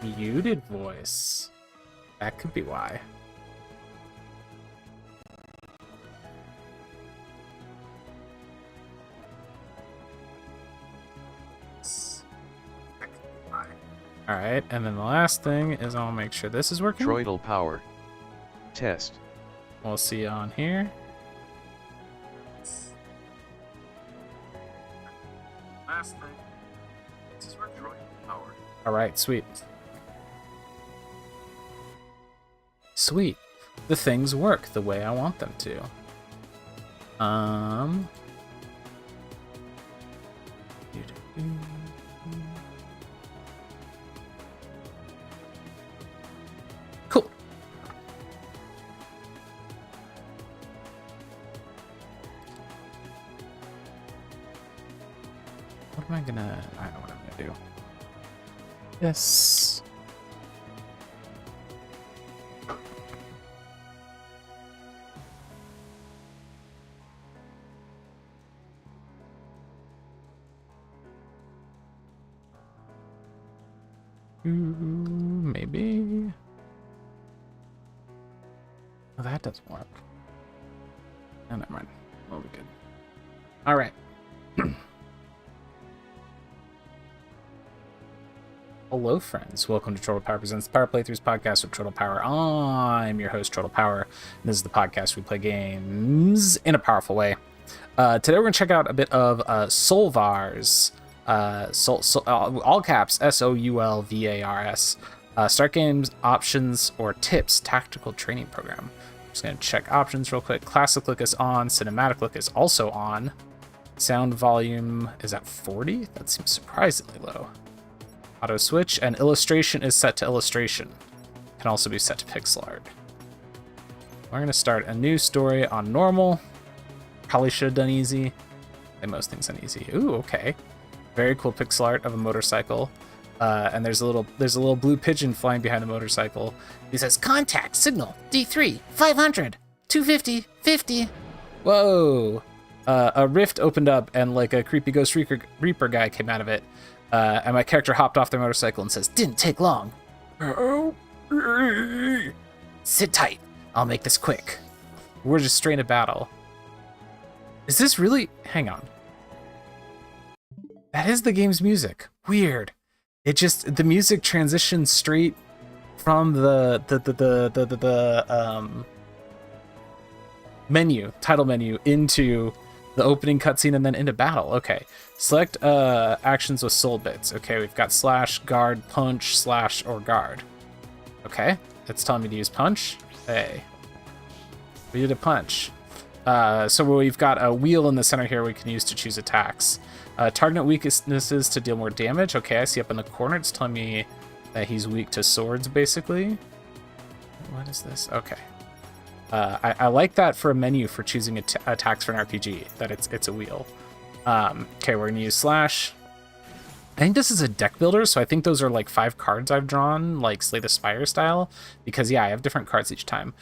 Muted voice. That could be why. Alright, and then the last thing is I'll make sure this is working. Troidal power. Test. We'll see on here. Last thing. This is working. Troidal power. Alright, sweet. Sweet. The things work the way I want them to. Cool. What am I gonna... I know what I'm gonna do. Yes. Maybe. Oh, that doesn't work. Oh, never mind. We'll be good. All right. Hello, friends. Welcome to Troidal Power Presents the Power Playthroughs podcast with Troidal Power. I'm your host, Troidal Power. And this is the podcast we play games in a powerful way. Today we're going to check out a bit of Soulvars. All caps Soulvars. Start games options or tips tactical training program. I'm just going to check options real quick. Classic look is on. Cinematic look is also on. Sound volume is at 40. That seems surprisingly low. Auto switch and illustration is set to illustration. Can also be set to pixel art. We're going to start a new story on normal. Probably should have done easy. And most things on easy. Ooh, okay. Very cool pixel art of a motorcycle. And there's a little blue pigeon flying behind the motorcycle. He says, "Contact signal D3 500 250 50." Whoa! A rift opened up and like a creepy Ghost Reaper guy came out of it. And my character hopped off their motorcycle and says, "Didn't take long." Sit tight. I'll make this quick. We're just straight into battle. Is this really? Hang on. That is the game's music. Weird. It just, the music transitions straight from the menu, title menu, into the opening cutscene and then into battle. Okay. Select actions with soul bits. Okay, we've got slash, guard, punch, slash, or guard. Okay, it's telling me to use punch. Hey. We did a punch. So we've got a wheel in the center here we can use to choose attacks. Target weaknesses to deal more damage. Okay, I see up in the corner it's telling me that he's weak to swords, basically. What is this? Okay. I like that for a menu for choosing attacks for an RPG, that it's a wheel. Okay, we're gonna use slash. I think this is a deck builder, so I think those are like 5 cards I've drawn, like Slay the Spire style, because yeah, I have different cards each time.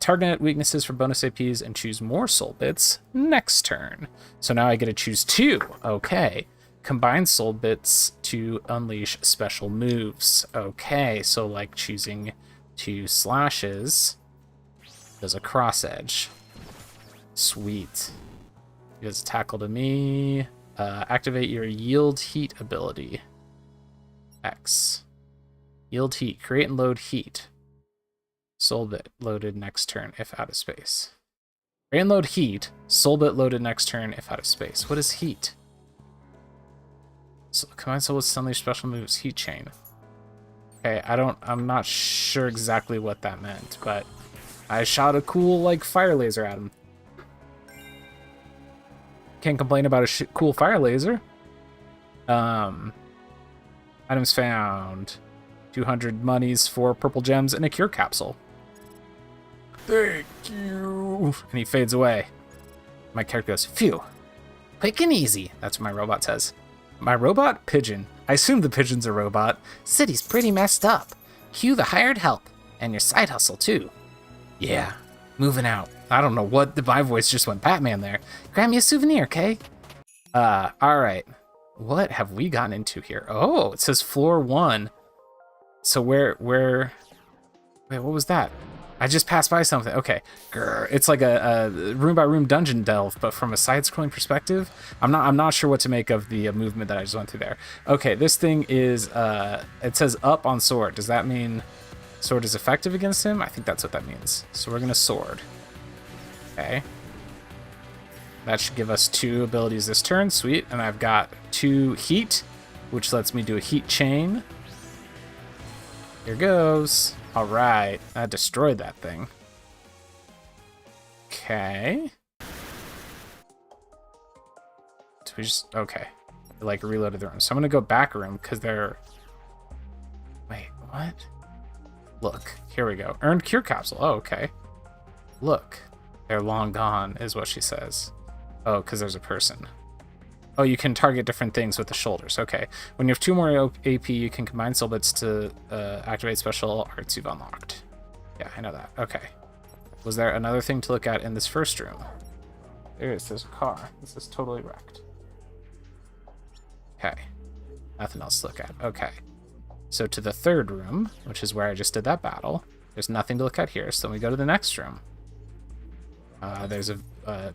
Target weaknesses for bonus APs and choose more soul bits next turn. So now I get to choose 2. Okay. Combine soul bits to unleash special moves. Okay, so like choosing 2 slashes does a cross edge. Sweet. He does a tackle to me. Activate your yield heat ability. X. Yield heat. Create and load heat. Soul bit loaded next turn if out of space. Create and load heat. Soul bit loaded next turn if out of space. What is heat? So, combine soul with unleash special moves. Heat chain. Okay, I'm not sure exactly what that meant, but I shot a cool like fire laser at him. Can't complain about a cool fire laser. Items found. 200 monies, 4 purple gems, and a cure capsule. Thank you. And he fades away. My character goes, "Phew. Quick and easy." That's what my robot says. My robot? Pigeon. I assume the pigeon's a robot. "City's pretty messed up. Cue the hired help. And your side hustle, too." Yeah. Moving out. I don't know what, my voice just went Batman there. "Grab me a souvenir, okay?" Alright. What have we gotten into here? Oh, it says floor 1. So where? Wait, what was that? I just passed by something. Okay, grr. It's like a room by room dungeon delve, but from a side-scrolling perspective. I'm not sure what to make of the movement that I just went through there. Okay, this thing is it says up on sword. Does that mean sword is effective against him? I think that's what that means. So we're gonna sword. Okay. That should give us 2 abilities this turn. Sweet. And I've got 2 heat, which lets me do a heat chain. Here goes. All right. I destroyed that thing. Okay. So we just... Okay. Like, reloaded the room. So I'm going to go back a room because they're... Wait, what? Look. Here we go. Earned cure capsule. Oh, okay. Look. They're long gone, is what she says. Oh, because there's a person. Oh, you can target different things with the shoulders. Okay. When you have 2 more AP, you can combine soul bits to activate special arts you've unlocked. Yeah, I know that. Okay. Was there another thing to look at in this first room? There is. There's a car. This is totally wrecked. Okay. Nothing else to look at. Okay. So to the third room, which is where I just did that battle. There's nothing to look at here. So then we go to the next room. There's a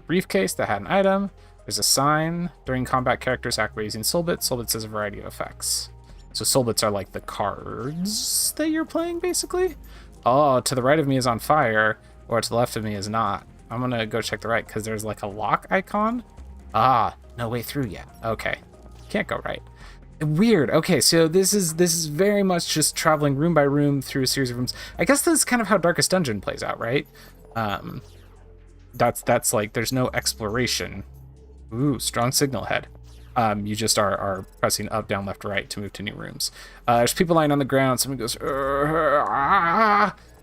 briefcase that had an item. There's a sign. During combat, characters act by using soul bits. Soul bits has a variety of effects. So soul bits are like the cards that you're playing, basically. Oh, to the right of me is on fire, or to the left of me is not. I'm gonna go check the right because there's like a lock icon. Ah, no way through yet. Okay, can't go right. Weird. Okay, so this is very much just traveling room by room through a series of rooms. I guess that's kind of how Darkest Dungeon plays out, right? That's like there's no exploration. Ooh, strong signal head. You just are pressing up, down, left, right to move to new rooms. There's people lying on the ground. Someone goes,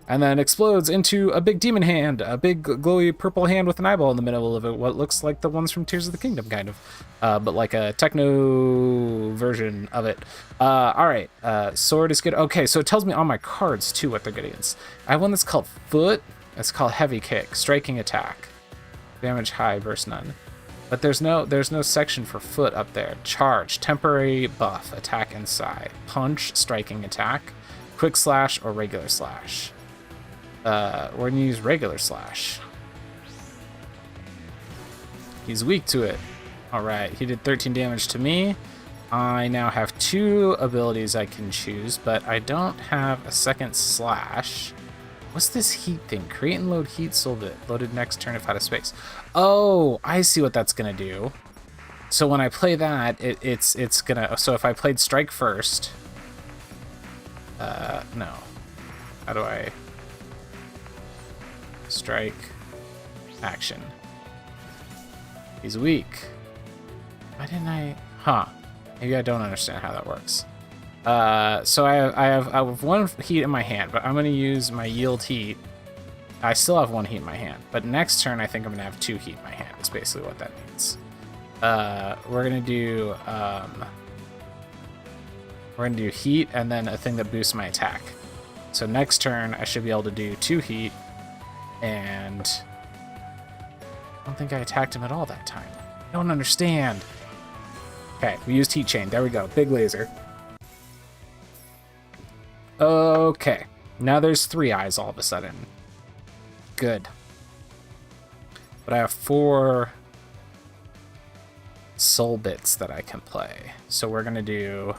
and then explodes into a big demon hand, a big glowy purple hand with an eyeball in the middle of it. What looks like the ones from Tears of the Kingdom, kind of, but like a techno version of it. All right, sword is good. Okay, so it tells me on my cards too what they're good against. I have one that's called foot. It's called heavy kick, striking attack, damage high versus none. But there's no section for foot up there. Charge, temporary buff, attack inside, punch, striking attack, quick slash, or regular slash. We're gonna use regular slash. He's weak to it. All right, he did 13 damage to me. I now have 2 abilities I can choose, but I don't have a second slash. What's this heat thing? Create and load heat soul bit. Loaded next turn if out of space. Oh, I see what that's gonna do. So when I play that, it's gonna. So if I played strike first, no. How do I strike action? He's weak. Why didn't I? Huh. Maybe I don't understand how that works. So I have 1 heat in my hand, but I'm gonna use my yield heat. I still have 1 heat in my hand, but next turn I think I'm gonna have 2 heat in my hand. Is basically what that means. We're gonna do heat and then a thing that boosts my attack. So next turn I should be able to do 2 heat, and I don't think I attacked him at all that time. I don't understand. Okay, we used heat chain. There we go. Big laser. Okay, now there's 3 eyes all of a sudden. Good. But I have 4 soul bits that I can play. So we're gonna do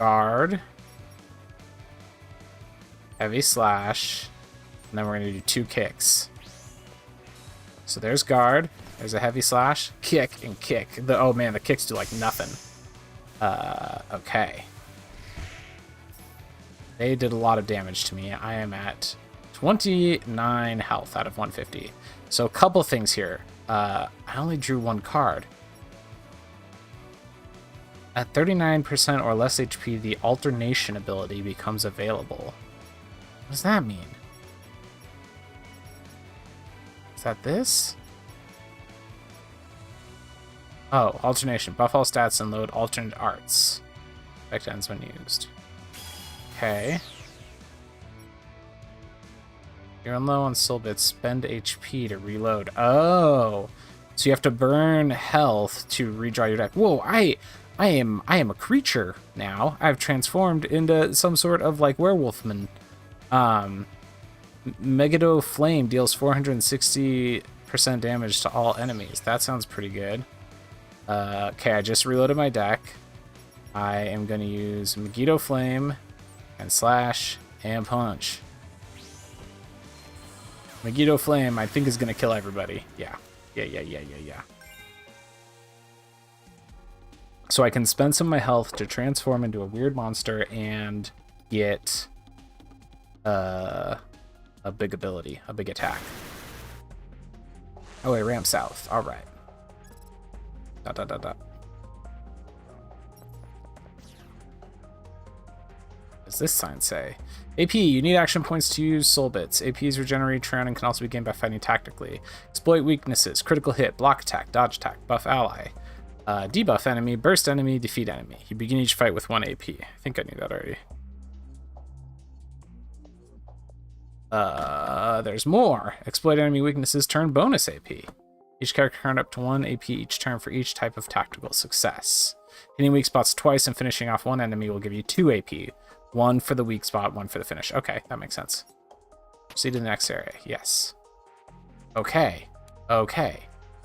guard, heavy slash, and then we're gonna do 2 kicks. So there's guard, there's a heavy slash, kick, and kick. Oh man, the kicks do like nothing. Okay. They did a lot of damage to me. I am at 29 health out of 150. So a couple things here. I only drew 1 card. At 39% or less HP, the alternation ability becomes available. What does that mean? Is that this? Oh, alternation. Buff all stats and load alternate arts. Effect ends when used. Okay. You're low on soul bits. Spend HP to reload. Oh, so you have to burn health to redraw your deck. Whoa, I am a creature now. I've transformed into some sort of like werewolfman. Megiddo Flame deals 460% damage to all enemies. That sounds pretty good. Okay, I just reloaded my deck. I am going to use Megiddo Flame and slash and punch. Megiddo Flame, I think, is going to kill everybody. Yeah. So I can spend some of my health to transform into a weird monster and get a big ability, a big attack. Oh, it ramps south. All right. What does this sign say? AP, you need action points to use soul bits. APs regenerate turn and can also be gained by fighting tactically. Exploit weaknesses, critical hit, block attack, dodge attack, buff ally. Debuff enemy, burst enemy, defeat enemy. You begin each fight with 1 AP. I think I knew that already. There's more. Exploit enemy weaknesses, turn bonus AP. Each character earned up to 1 AP each turn for each type of tactical success. Hitting weak spots twice and finishing off one enemy will give you 2 AP. 1 for the weak spot, 1 for the finish. Okay, that makes sense. Proceed to the next area. Yes. Okay.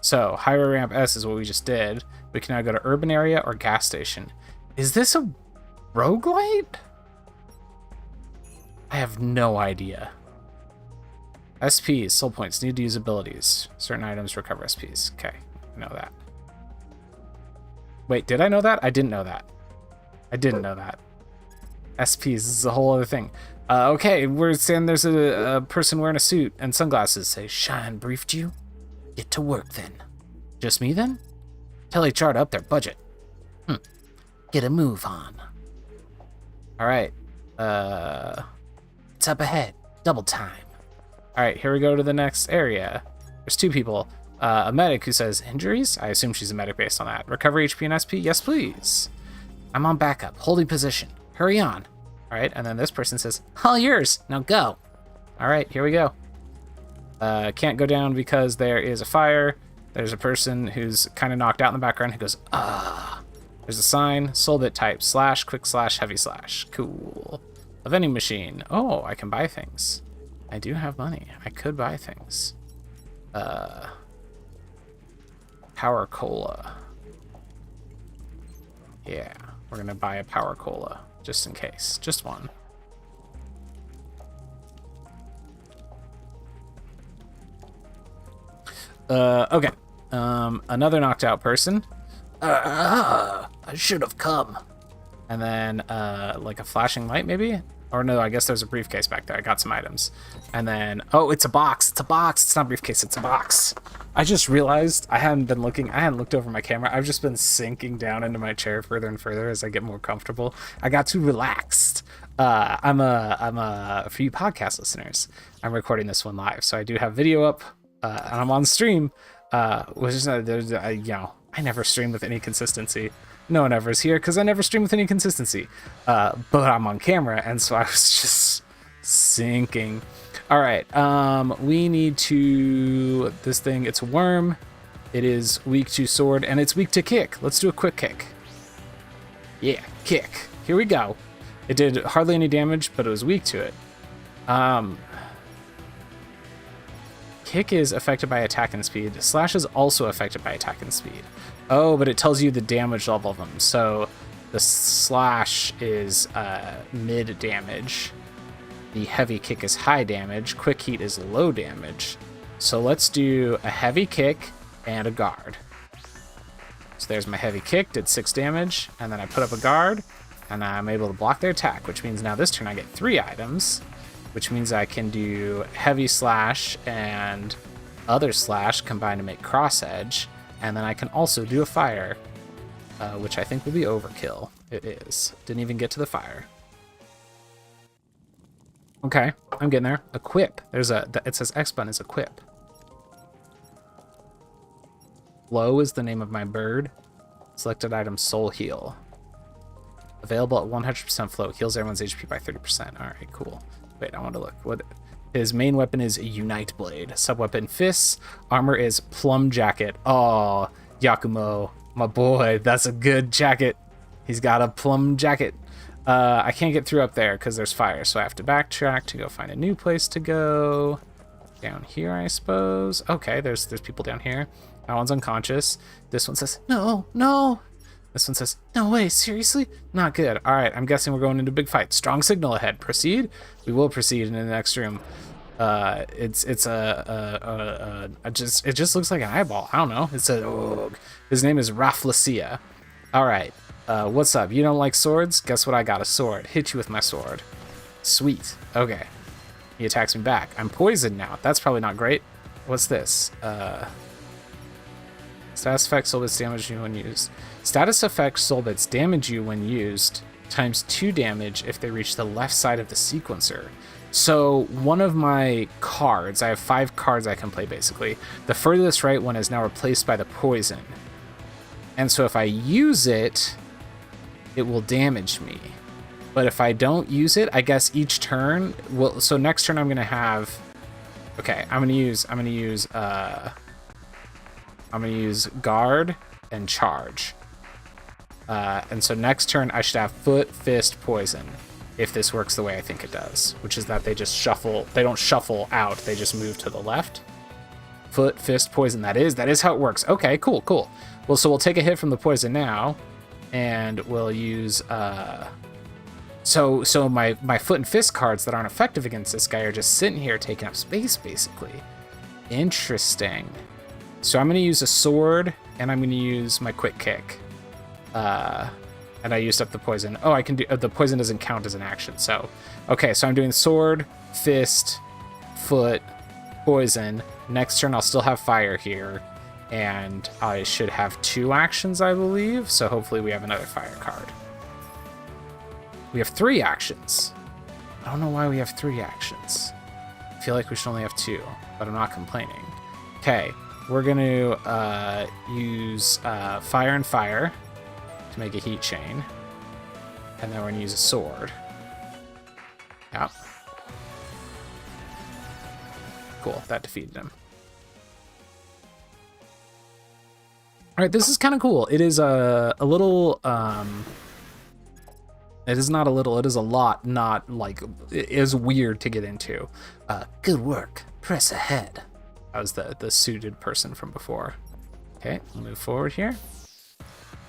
So, higher ramp S is what we just did. We can now go to urban area or gas station. Is this a roguelite? I have no idea. SPs, soul points, need to use abilities. Certain items recover SPs. Okay, I know that. Wait, did I know that? I didn't know that. SPs is a whole other thing. Okay, we're saying there's a person wearing a suit and sunglasses. Say, Shine briefed you? Get to work then. Just me then? Tell HR to up their budget. Get a move on. Alright. It's up ahead. Double time. Alright, here we go to the next area. There's 2 people. A medic who says, injuries? I assume she's a medic based on that. Recover HP and SP? Yes, please. I'm on backup. Holding position. Hurry on. Alright, and then this person says, all yours. Now go. Alright, here we go. Can't go down because there is a fire. There's a person who's kind of knocked out in the background who goes, ah. There's a sign, soul bit type, slash, quick slash, heavy slash. Cool. A vending machine. Oh, I can buy things. I do have money. I could buy things. Power cola. Yeah, we're gonna buy a power cola just in case. Just one. Okay. Another knocked out person. I should have come. And then, like a flashing light, maybe? Or no, I guess there's a briefcase back there. I got some items. And then, oh, it's a box. It's a box. It's not a briefcase. It's a box. I just realized I hadn't been looking. I hadn't looked over my camera. I've just been sinking down into my chair further and further as I get more comfortable. I got too relaxed. For you podcast listeners, I'm recording this one live. So I do have video up, and I'm on stream, which is, I never stream with any consistency. No one ever is here because I never stream with any consistency. But I'm on camera, and so I was just sinking. All right, we need to... This thing, it's a worm. It is weak to sword, and it's weak to kick. Let's do a quick kick. Yeah, kick. Here we go. It did hardly any damage, but it was weak to it. Kick is affected by attack and speed. Slash is also affected by attack and speed. Oh, but it tells you the damage level of them. So the slash is mid damage. The heavy kick is high damage. Quick heat is low damage. So let's do a heavy kick and a guard. So there's my heavy kick, did 6 damage. And then I put up a guard, and I'm able to block their attack, which means now this turn I get 3 items, which means I can do heavy slash and other slash combined to make cross edge. And then I can also do a fire, which I think will be overkill. It is. Didn't even get to the fire. Okay, I'm getting there. Equip. It says X button is equip. Flow is the name of my bird. Selected item Soul Heal. Available at 100% flow. Heals everyone's HP by 30%. All right, cool. Wait, I want to look. What? His main weapon is Unite Blade. Subweapon Fists. Armor is Plum Jacket. Oh, Yakumo, my boy, that's a good jacket. He's got a plum jacket. I can't get through up there because there's fire, so I have to backtrack to go find a new place to go. Down here, I suppose. Okay, there's people down here. That one's unconscious. This one says, no, no. This one says, no way, seriously? Not good. All right, I'm guessing we're going into a big fight. Strong signal ahead. Proceed? We will proceed in the next room. It just looks like an eyeball. I don't know. It says, oh, his name is Rafflesia. All right. What's up? You don't like swords? Guess what? I got a sword. Hit you with my sword. Sweet. Okay. He attacks me back. I'm poisoned now. That's probably not great. What's this? Status effect soul bits damage you when used. Status effect soul bits damage you when used times 2 damage if they reach the left side of the sequencer. So one of my cards, I have 5 cards I can play basically. The furthest right one is now replaced by the poison. And so if I use it, it will damage me. But if I don't use it, I guess each turn will. So next turn I'm gonna have. Okay, I'm gonna use guard and charge. And so next turn I should have foot, fist, poison, if this works the way I think it does, which is that they just shuffle. They don't shuffle out. They just move to the left. Foot, fist, poison. That is how it works. Okay, cool. Well, so we'll take a hit from the poison now, and we'll use. So my foot and fist cards that aren't effective against this guy are just sitting here taking up space, basically. Interesting. So I'm going to use a sword, and I'm going to use my quick kick. And I used up the poison. Oh, I can do... the poison doesn't count as an action, so... Okay, so I'm doing sword, fist, foot, poison. Next turn I'll still have fire here. And I should have 2 actions, I believe. So hopefully we have another fire card. We have 3 actions. I don't know why we have 3 actions. I feel like we should only have 2, but I'm not complaining. Okay, we're going to use fire and fire to make a heat chain. And then we're going to use a sword. Yeah. Cool, that defeated him. All right, this is kind of cool. It is a little... It is not a little, it is a lot, not like, it is weird to get into. Good work, press ahead. That was the suited person from before. Okay, we'll move forward here.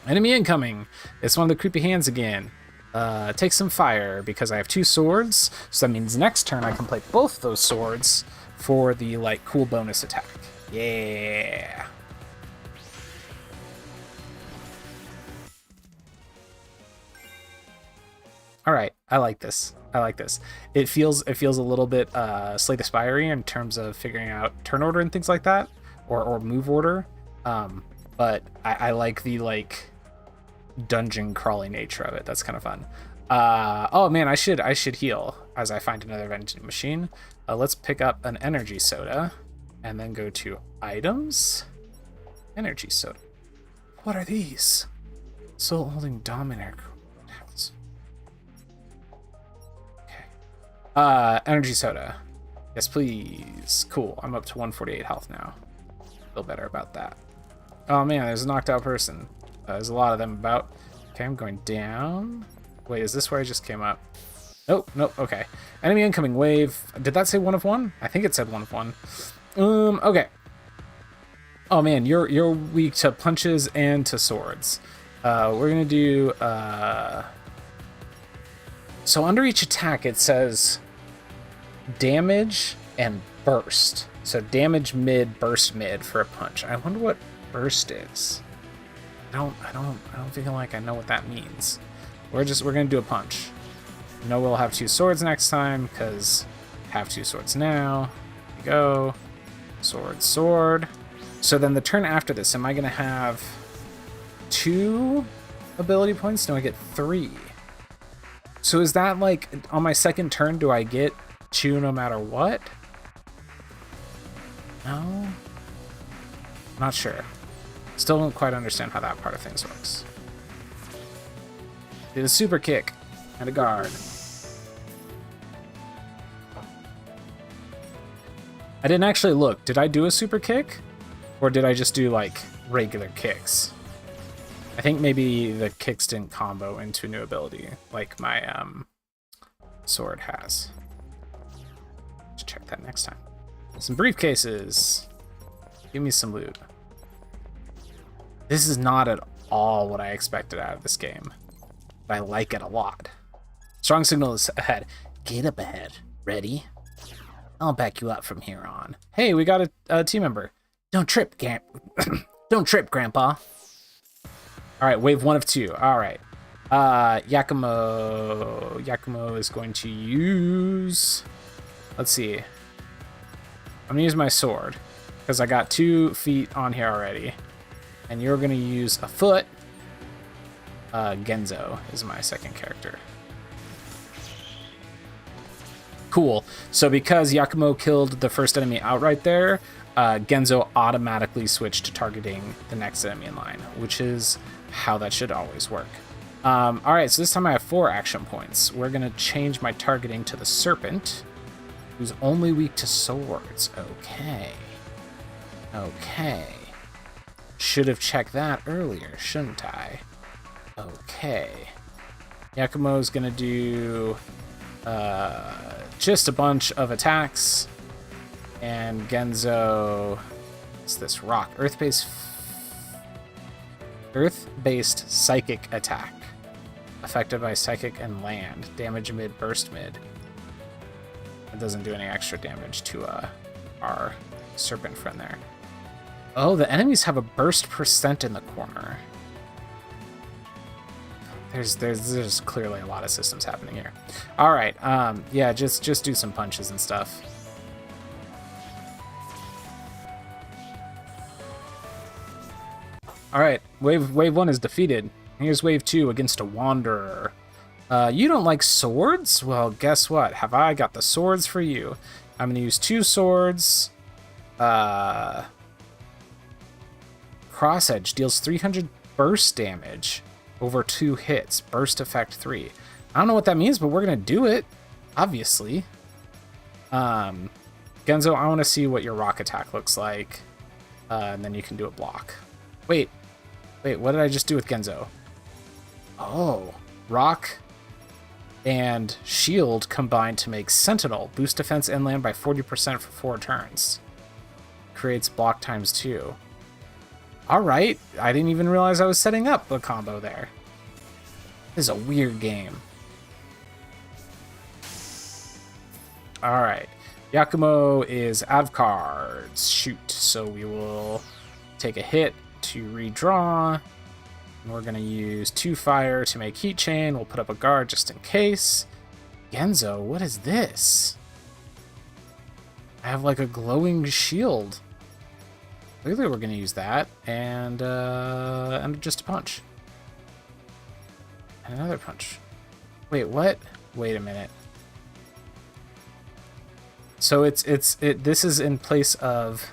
Enemy incoming. It's one of the creepy hands again. Take some fire because I have 2 swords. So that means next turn I can play both those swords for the like cool bonus attack. Yeah. All right, I like this. It feels a little bit Slay the Spire-y in terms of figuring out turn order and things like that, or move order. But I like the like dungeon crawling nature of it. That's kind of fun. Oh man, I should heal as I find another vending machine. Let's pick up an energy soda, and then go to items. Energy soda. What are these? Soul holding Dominator. Energy soda. Yes, please. Cool. I'm up to 148 health now. Feel better about that. Oh man, there's a knocked out person. There's a lot of them about. Okay, I'm going down. Wait, is this where I just came up? Nope, okay. Enemy incoming wave. Did that say 1 of 1? I think it said 1 of 1. Okay. Oh man, you're weak to punches and to swords. We're gonna do so under each attack it says damage and burst. So damage mid, burst mid for a punch. I wonder what burst is. I don't feel like I know what that means. We're gonna do a punch. No, we'll have 2 swords next time because have 2 swords now. Here we go. Sword. So then the turn after this, am I gonna have 2 ability points? No, I get 3. So is that like on my second turn, do I get 2 no matter what? No? Not sure. Still don't quite understand how that part of things works. Did a super kick and a guard. I didn't actually look. Did I do a super kick? Or did I just do like regular kicks? I think maybe the kicks didn't combo into a new ability like my sword has. Let's check that next time. Some briefcases. Give me some loot. This is not at all what I expected out of this game, but I like it a lot. Strong signal is ahead. Get up ahead. Ready? I'll back you up from here on. Hey, we got a team member. Don't trip, Don't trip, Grandpa. All right, wave 1 of 2. All right. Yakumo is going to use... Let's see. I'm going to use my sword, because I got 2 feet on here already. And you're going to use a foot. Genzo is my second character. Cool. So because Yakumo killed the first enemy outright there, Genzo automatically switched to targeting the next enemy in line, which is how that should always work. All right, so this time I have 4 action points. We're going to change my targeting to the Serpent, who's only weak to swords. Okay. Should have checked that earlier, shouldn't I? Okay. Yakumo's going to do just a bunch of attacks. And Genzo... What's this? Rock. Earth-based psychic attack. Affected by psychic and land. Damage mid, burst mid. It doesn't do any extra damage to our serpent friend there. Oh, the enemies have a burst % in the corner. There's clearly a lot of systems happening here. All right, yeah, just do some punches and stuff. All right, wave 1 is defeated. Here's wave 2 against a wanderer. You don't like swords? Well, guess what? Have I got the swords for you? I'm gonna use 2 swords. Cross Edge deals 300 burst damage over 2 hits. Burst effect 3. I don't know what that means, but we're gonna do it, obviously. Genzo, I want to see what your rock attack looks like, and then you can do a block. Wait, what did I just do with Genzo? Oh, rock and shield combined to make Sentinel. Boost defense and land by 40% for 4 turns. Creates block times 2. All right, I didn't even realize I was setting up a combo there. This is a weird game. All right, Yakumo is out of cards. Shoot, so we will take a hit to redraw. And we're gonna use 2 fire to make heat chain. We'll put up a guard just in case. Genzo, what is this? I have like a glowing shield. Clearly we're gonna use that, and just a punch. And another punch. Wait, what? Wait a minute. So this is in place of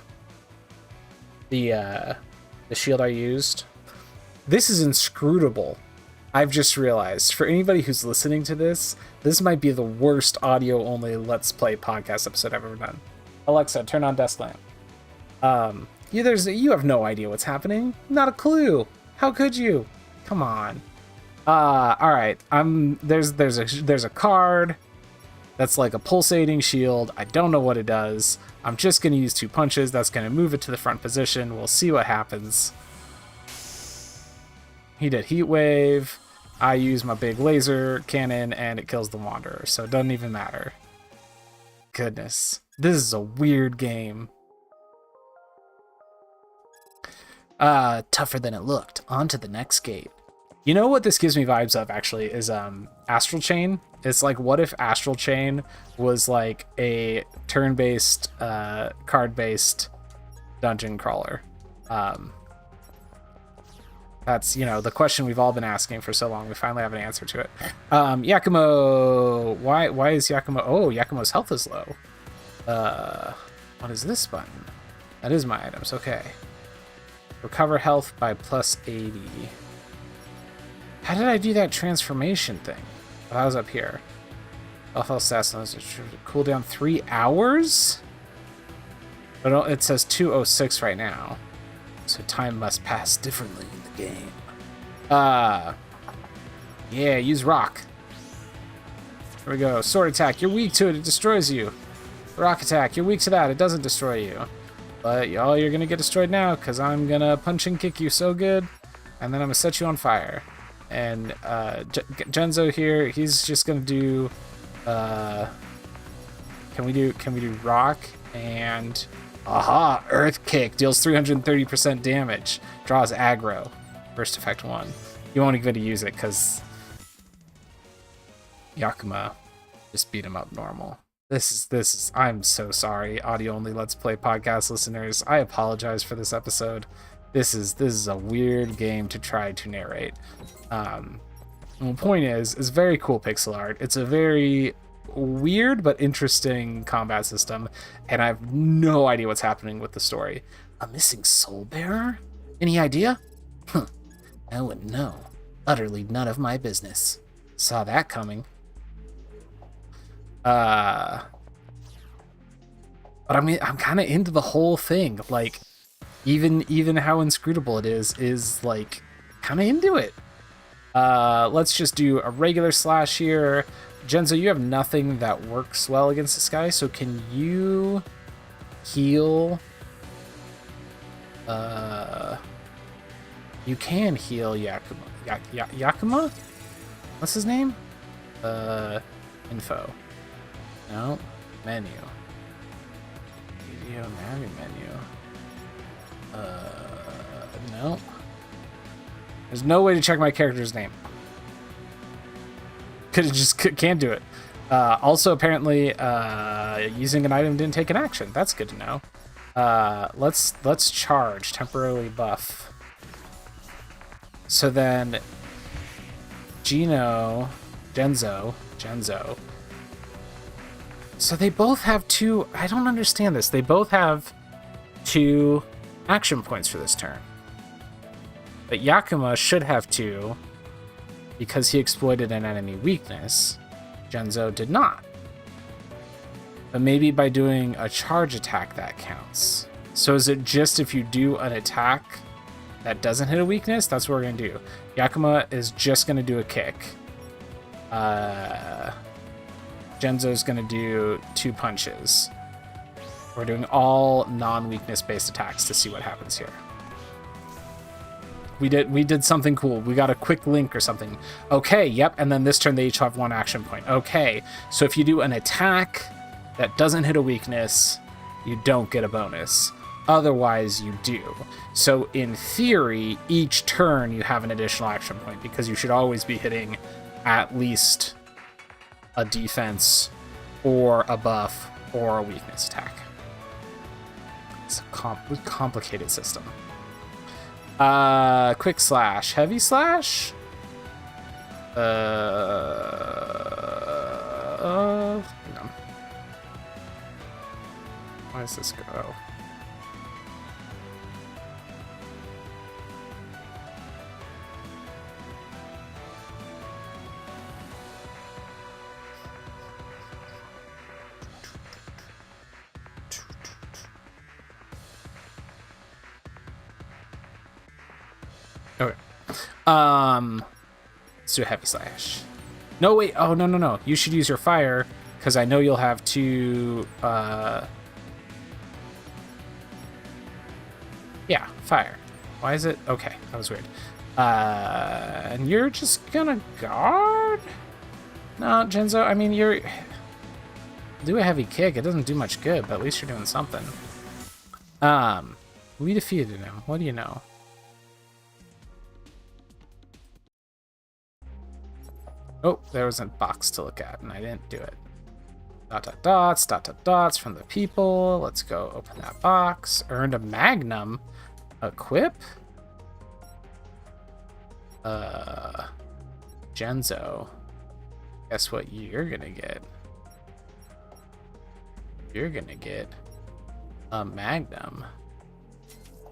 the shield I used. This is inscrutable. I've just realized. For anybody who's listening to this, this might be the worst audio-only Let's Play podcast episode I've ever done. Alexa, turn on desk lamp. You have no idea what's happening. Not a clue. How could you? Come on. All right. There's a card that's like a pulsating shield. I don't know what it does. I'm just gonna use 2 punches. That's gonna move it to the front position. We'll see what happens. He did heat wave. I use my big laser cannon and it kills the wanderer. So it doesn't even matter. Goodness, this is a weird game. Tougher than it looked. On to the next gate. You know what this gives me vibes of, actually, is Astral Chain. It's like, what if Astral Chain was like a turn-based, card-based dungeon crawler? That's, the question we've all been asking for so long. We finally have an answer to it. Yakumo. Why is Yakumo... Oh, Yakumo's health is low. What is this button? That is my items. Okay. Recover health by plus 80. How did I do that transformation thing? Oh, I was up here. Alpha Assassin is cooldown 3 hours? But it says 2:06 right now. So time must pass differently in the game. Yeah, use rock. Here we go. Sword attack. You're weak to it. It destroys you. Rock attack. You're weak to that. It doesn't destroy you. But y'all, you're gonna get destroyed now because I'm gonna punch and kick you so good, and then I'm gonna set you on fire. And Genzo here, he's just gonna do. Can we do rock and aha, earth kick deals 330% damage, draws aggro. First effect 1. You won't even use it because Yakuma just beat him up normal. This is I'm so sorry, audio only Let's Play podcast listeners. I apologize for this episode. This is a weird game to try to narrate. And the point is, it's very cool pixel art. It's a very weird but interesting combat system, and I have no idea what's happening with the story. A missing soul bearer? Any idea? I wouldn't know. Utterly none of my business. Saw that coming. But I mean, I'm kind of into the whole thing. Like, even how inscrutable it is like kind of into it. Let's just do a regular slash here. Genzo, you have nothing that works well against this guy, so can you heal? You can heal Yakuma. Yakuma? What's his name? Info. No. Menu. Video Navi menu. No. There's no way to check my character's name. Can't do it. Also, apparently, using an item didn't take an action. That's good to know. Let's charge, temporarily buff. So then, Genzo. So they both have 2. I don't understand this. They both have 2 action points for this turn. But Yakuma should have 2 because he exploited an enemy weakness. Genzo did not. But maybe by doing a charge attack that counts. So is it just if you do an attack that doesn't hit a weakness? That's what we're going to do. Yakuma is just going to do a kick. Genzo's going to do 2 punches. We're doing all non-weakness based attacks to see what happens here. We did something cool. We got a quick link or something. Okay, yep, and then this turn they each have 1 action point. Okay, so if you do an attack that doesn't hit a weakness, you don't get a bonus. Otherwise, you do. So in theory, each turn you have an additional action point because you should always be hitting at least a defense or a buff or a weakness attack. It's a complicated system. Quick slash, heavy slash. Hang on. Why does this go? Okay. Let's do a heavy slash. No, wait. Oh, no. You should use your fire, because I know you'll have 2... Yeah, fire. Why is it? Okay, that was weird. And you're just gonna guard? No, Genzo, I mean, you're... Do a heavy kick. It doesn't do much good, but at least you're doing something. We defeated him. What do you know? Oh, there was a box to look at, and I didn't do it. Dots from the people. Let's go open that box. Earned a magnum. Equip? Genzo. Guess what you're gonna get? You're gonna get a magnum,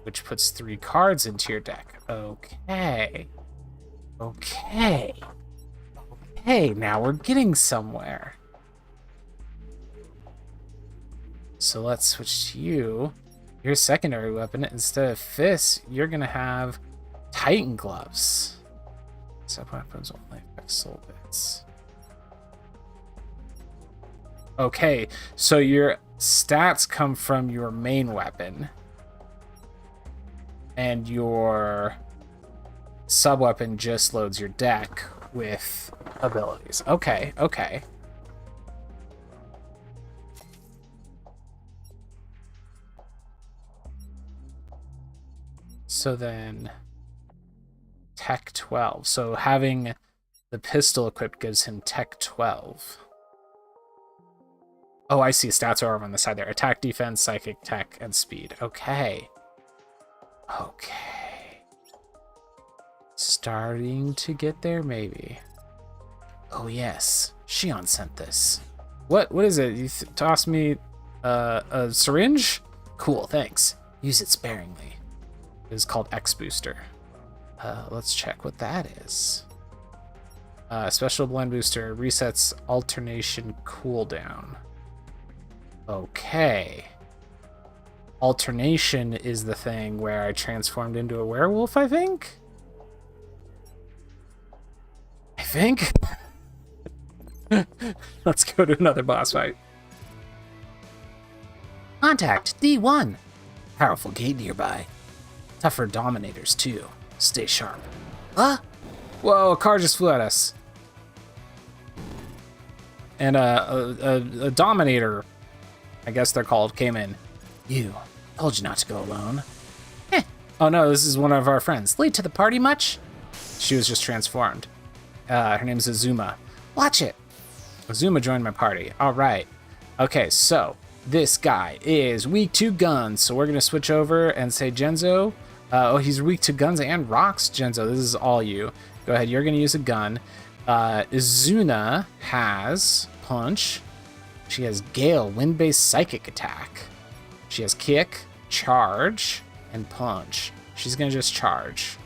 which puts 3 cards into your deck. Okay. Hey, now we're getting somewhere. So let's switch to you. Your secondary weapon, instead of fists, you're gonna have Titan gloves. Sub weapons only affect soul bits. Okay, so your stats come from your main weapon, and your sub weapon just loads your deck with abilities. Okay, okay. So then, Tech 12. So having the pistol equipped gives him Tech 12. Oh, I see. Stats are over on the side there. Attack, defense, psychic, tech, and speed. Okay. Okay. Starting to get there, maybe. Oh, yes. Shion sent this. What is it? You tossed me a syringe? Cool, thanks. Use it sparingly. It is called X Booster. Let's check what that is. Special blend booster resets alternation cooldown. Okay. Alternation is the thing where I transformed into a werewolf, I think? Let's go to another boss fight. Contact D1. Powerful gate nearby. Tougher dominators, too. Stay sharp. Huh? Whoa, a car just flew at us. And a dominator, I guess they're called, came in. You. Told you not to go alone. Oh no, this is one of our friends. Late to the party much? She was just transformed. Her name's Azuma. Watch it. Azuma joined my party. All right. Okay, so this guy is weak to guns. So we're going to switch over and say Genzo. Oh, he's weak to guns and rocks. Genzo, this is all you. Go ahead. You're going to use a gun. Izuna has punch. She has Gale, wind-based psychic attack. She has kick, charge, and punch. She's going to just charge.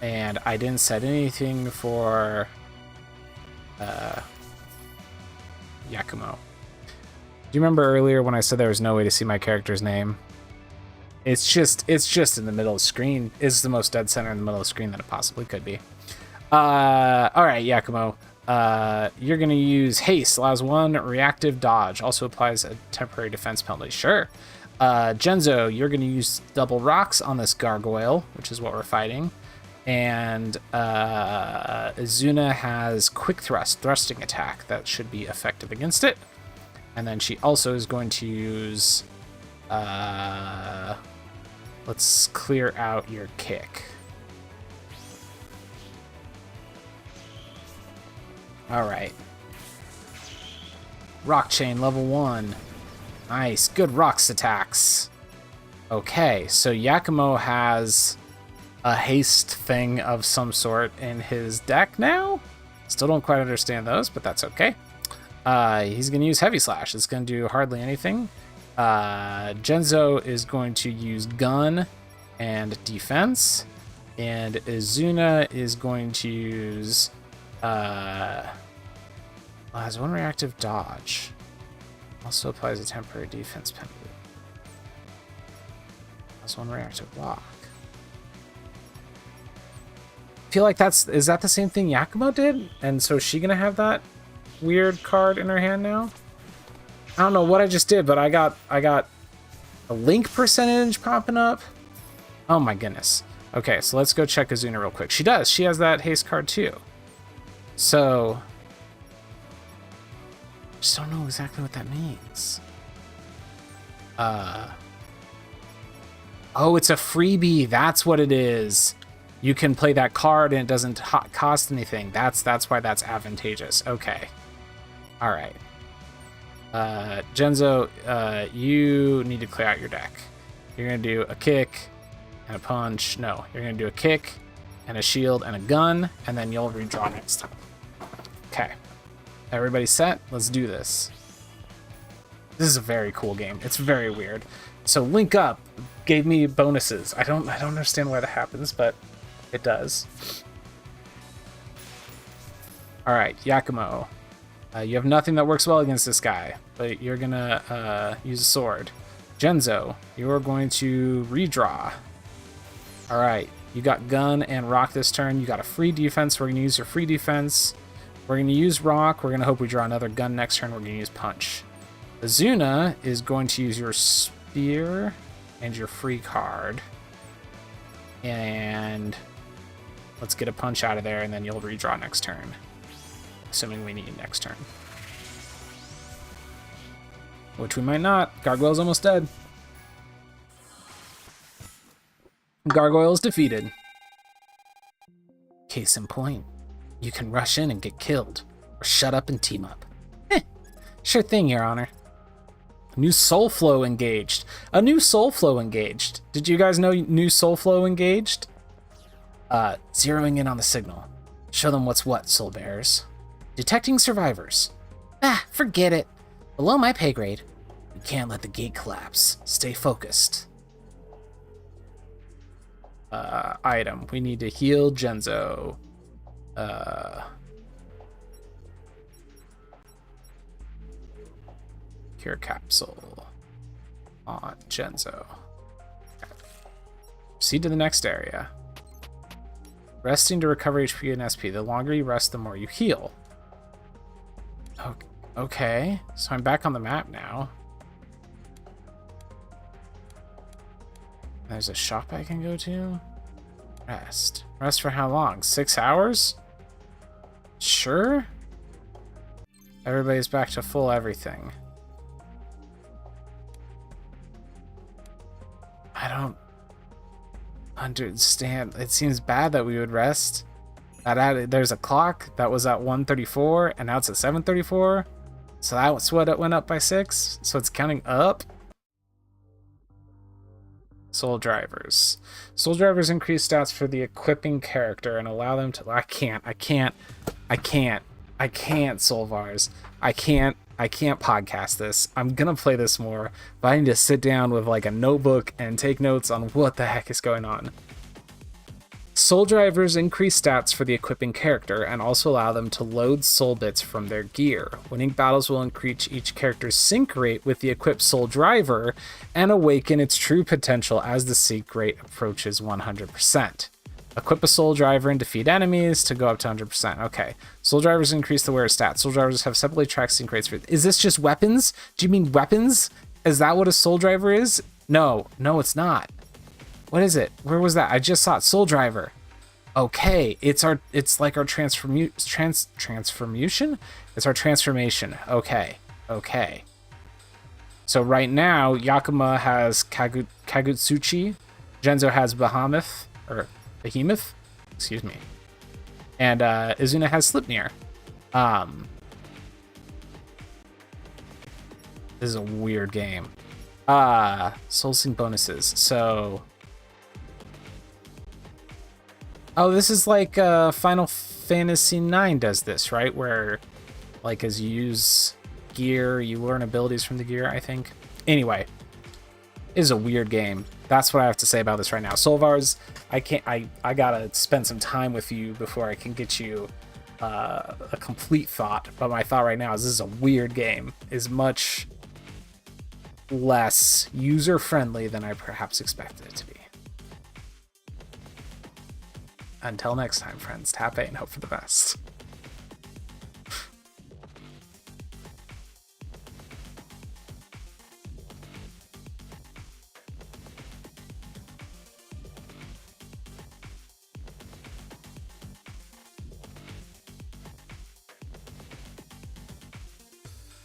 And I didn't set anything for Yakumo. Do you remember earlier when I said there was no way to see my character's name? It's just in the middle of the screen. It's the most dead center in the middle of the screen that it possibly could be. All right, Yakumo. You're going to use haste. Allows 1 reactive dodge. Also applies a temporary defense penalty. Sure. Genzo, you're going to use double rocks on this gargoyle, which is what we're fighting. And Izuna has quick thrust, thrusting attack that should be effective against it. And then she also is going to use... let's clear out your kick. All right. Rock chain level 1. Nice, good rocks attacks. Okay, so Yakumo has a haste thing of some sort in his deck now. Still don't quite understand those, but that's okay. He's going to use heavy slash. It's going to do hardly anything. Genzo is going to use gun and defense, and Izuna is going to use has 1 reactive dodge. Also applies a temporary defense penalty. Has 1 reactive block. I feel like is that the same thing Yakumo did? And so is she gonna have that weird card in her hand now? I don't know what I just did, but I got a link percentage popping up. Oh my goodness. Okay, so let's go check Izuna real quick. She does. She has that haste card too. So just don't know exactly what that means. Oh, it's a freebie. That's what it is. You can play that card and it doesn't cost anything. That's why that's advantageous. Okay. All right. Genzo, you need to clear out your deck. You're going to do a kick and a punch. No, you're going to do a kick and a shield and a gun, and then you'll redraw next time. Okay. Everybody set? Let's do this. This is a very cool game. It's very weird. So Link Up gave me bonuses. I don't understand why that happens, but it does. All right, Yakumo. You have nothing that works well against this guy, but you're gonna use a sword. Genzo, you are going to redraw. All right, You got gun and rock this turn. You got a free defense. We're going to use your free defense. We're going to use rock. We're going to hope we draw another gun next turn. We're going to use punch. Azuna is going to use your spear and your free card. And let's get a punch out of there, and then you'll redraw next turn. Assuming we need next turn. Which we might not. Gargoyle's almost dead. Gargoyle's defeated. Case in point, you can rush in and get killed, or shut up and team up. Sure thing, Your Honor. New Soul Flow engaged. A new Soul Flow engaged. Did you guys know new Soul Flow engaged? Zeroing in on the signal. Show them what's what, Soul Bearers. Detecting survivors. Forget it. Below my pay grade. We can't let the gate collapse. Stay focused. Item. We need to heal Genzo. Cure capsule on Genzo. Okay. Proceed to the next area. Resting to recover HP and SP. The longer you rest, the more you heal. Okay, so I'm back on the map now. There's a shop I can go to. Rest. Rest for how long? 6 hours? Sure. Everybody's back to full everything. I don't understand. It seems bad that we would rest. There's a clock that was at 1:34 and now it's at 7:34. So that's what it went up by 6. So it's counting up. Soul Drivers. Soul Drivers increase stats for the equipping character and allow them to... I can't, Solvars. I can't podcast this. I'm gonna play this more, but I need to sit down with like a notebook and take notes on what the heck is going on. Soul Drivers increase stats for the equipping character and also allow them to load soul bits from their gear. Winning battles will increase each character's sync rate with the equipped Soul Driver and awaken its true potential as the sync rate approaches 100%. Equip a Soul Driver and defeat enemies to go up to 100%. Okay. Soul Drivers increase the wearer stats. Soul Drivers have separately tracked sync rates. Is this just weapons? Do you mean weapons? Is that what a Soul Driver is? No, it's not. What is it? Where was that? I just saw it. Soul Driver. Okay, it's like our transformation. It's our transformation. Okay. So right now, Yakuma has Kagutsuchi, Genzo has Behemoth, excuse me, and Izuna has Sleipnir. This is a weird game. Soul Sync bonuses. So, this is like Final Fantasy IX does this, right? Where, like, as you use gear, you learn abilities from the gear, I think. Anyway, it is a weird game. That's what I have to say about this right now. Solvars, I gotta spend some time with you before I can get you a complete thought. But my thought right now is this is a weird game. Is much less user-friendly than I perhaps expected it to be. Until next time, friends, tap A and hope for the best.